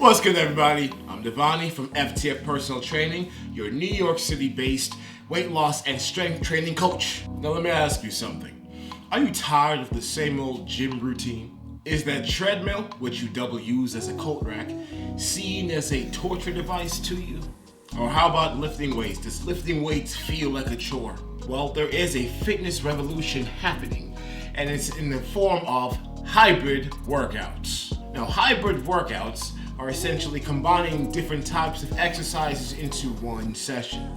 What's good, everybody? I'm Devani from FTF Personal Training, your New York City-based weight loss and strength training coach. Now let me ask you something. Are you tired of the same old gym routine? Is that treadmill, which you double use as a coat rack, seen as a torture device to you? Or how about lifting weights? Does lifting weights feel like a chore? Well, there is a fitness revolution happening, and it's in the form of hybrid workouts. Now, hybrid workouts are essentially combining different types of exercises into one session.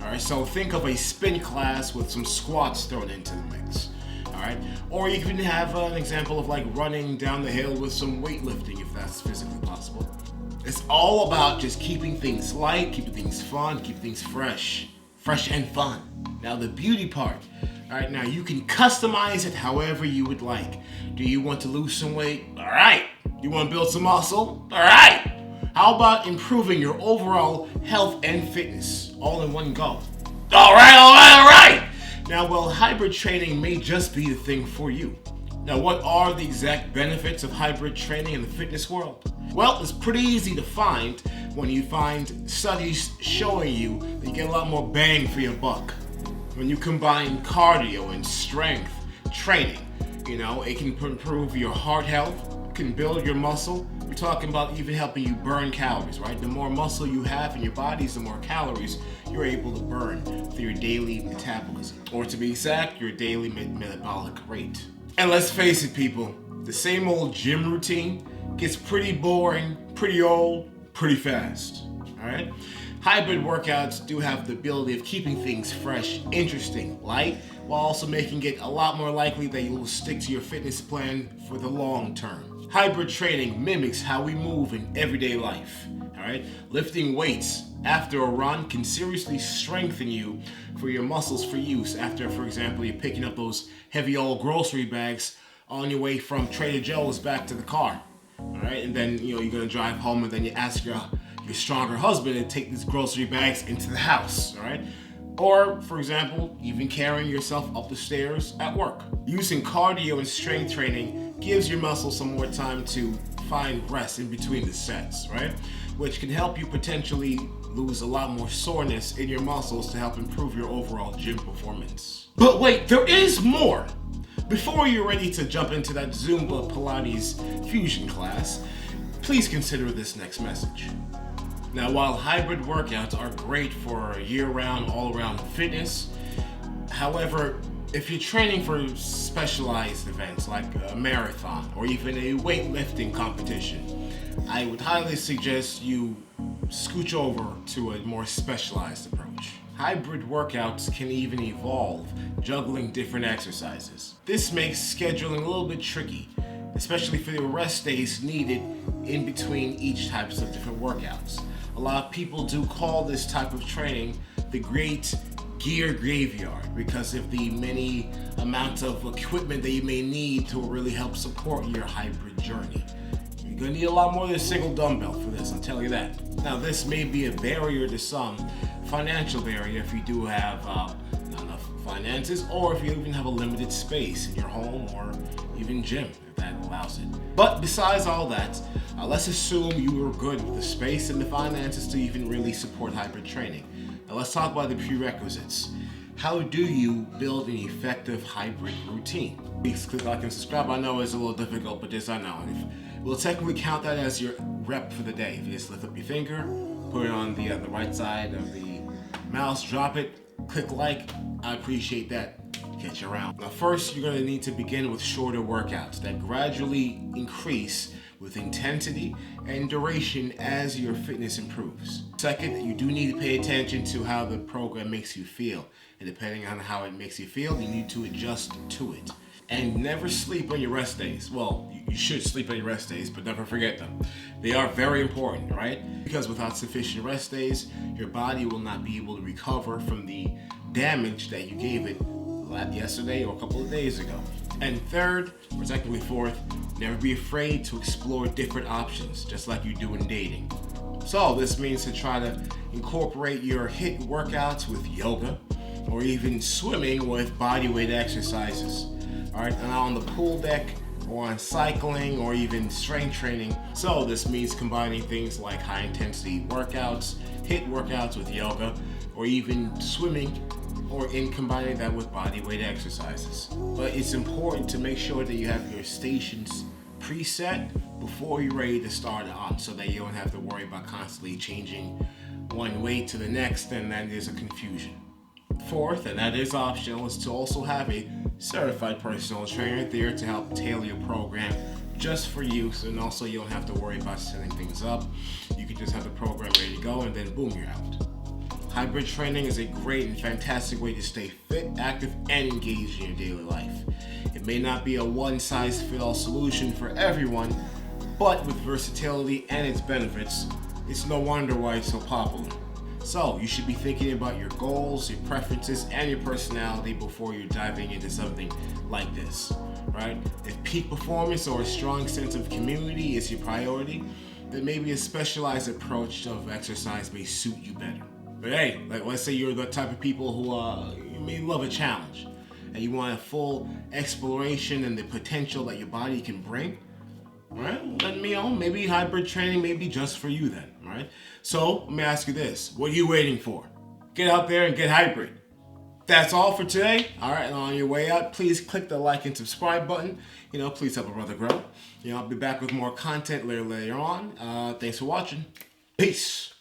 Alright, so think of a spin class with some squats thrown into the mix. Alright, or you can have an example of like running down the hill with some weightlifting if that's physically possible. It's all about just keeping things light, keeping things fun, keeping things fresh and fun. Now the beauty part, alright, now you can customize it however you would like. Do you want to lose some weight? Alright. You want to build some muscle? Alright! How about improving your overall health and fitness all in one go? Alright! Now, well, hybrid training may just be the thing for you. Now, what are the exact benefits of hybrid training in the fitness world? Well, it's pretty easy to find when you find studies showing you that you get a lot more bang for your buck. When you combine cardio and strength training, it can improve your heart health, can build your muscle. We're talking about even helping you burn calories, right? The more muscle you have in your bodies, the more calories you're able to burn through your daily metabolism. Or to be exact, your daily metabolic rate. And let's face it, people, the same old gym routine gets pretty boring, pretty old, pretty fast, all right? Hybrid workouts do have the ability of keeping things fresh, interesting, light, while also making it a lot more likely that you will stick to your fitness plan for the long term. Hybrid training mimics how we move in everyday life, all right? Lifting weights after a run can seriously strengthen you for your muscles for use after, for example, you're picking up those heavy old grocery bags on your way from Trader Joe's back to the car, all right? And then, you're gonna drive home and then you ask your stronger husband to take these grocery bags into the house, all right? Or, for example, even carrying yourself up the stairs at work. Using cardio and strength training gives your muscles some more time to find rest in between the sets, right? Which can help you potentially lose a lot more soreness in your muscles to help improve your overall gym performance. But wait, there is more! Before you're ready to jump into that Zumba Pilates fusion class, please consider this next message. Now, while hybrid workouts are great for year-round, all-around fitness, however, if you're training for specialized events like a marathon or even a weightlifting competition, I would highly suggest you scooch over to a more specialized approach. Hybrid workouts can even evolve, juggling different exercises. This makes scheduling a little bit tricky, especially for the rest days needed in between each types of different workouts. A lot of people do call this type of training the great gear graveyard because of the many amounts of equipment that you may need to really help support your hybrid journey. You're gonna need a lot more than a single dumbbell for this, I'll tell you that. Now, this may be a barrier to some, financial barrier if you do have not enough finances, or if you even have a limited space in your home or even gym, if that allows it. But besides all that, let's assume you are good with the space and the finances to even really support hybrid training. Now let's talk about the prerequisites. How do you build an effective hybrid routine? Please click like and subscribe. I know it's a little difficult, but this I know. We'll technically count that as your rep for the day. If you just lift up your finger, put it on the right side of the mouse, drop it, click like. I appreciate that. Catch you around. Now first, you're going to need to begin with shorter workouts that gradually increase with intensity and duration as your fitness improves. Second, you do need to pay attention to how the program makes you feel. And depending on how it makes you feel, you need to adjust to it. And never sleep on your rest days. Well, you should sleep on your rest days, but never forget them. They are very important, right? Because without sufficient rest days, your body will not be able to recover from the damage that you gave it yesterday or a couple of days ago. And third, or technically fourth, never be afraid to explore different options, just like you do in dating. So this means to try to incorporate your HIIT workouts with yoga, or even swimming with bodyweight exercises. All right, and on the pool deck, or on cycling, or even strength training. So this means combining things like high intensity workouts, HIIT workouts with yoga, or even swimming, or in combining that with body weight exercises. But it's important to make sure that you have your stations preset before you're ready to start on, so that you don't have to worry about constantly changing one weight to the next, and then there's a confusion. Fourth, and that is optional, is to also have a certified personal trainer there to help tailor your program just for you, and also you don't have to worry about setting things up. You can just have the program ready to go, and then boom, you're out. Hybrid training is a great and fantastic way to stay fit, active, and engaged in your daily life. It may not be a one-size-fits-all solution for everyone, but with versatility and its benefits, it's no wonder why it's so popular. So you should be thinking about your goals, your preferences, and your personality before you're diving into something like this, right? If peak performance or a strong sense of community is your priority, then maybe a specialized approach of exercise may suit you better. But hey, like let's say you're the type of people who you may love a challenge, and you want a full exploration and the potential that your body can bring, right? Then maybe hybrid training may be just for you then, right? So let me ask you this: what are you waiting for? Get out there and get hybrid. That's all for today. All right, and on your way out, please click the like and subscribe button. Please help a brother grow. I'll be back with more content later on. Thanks for watching. Peace.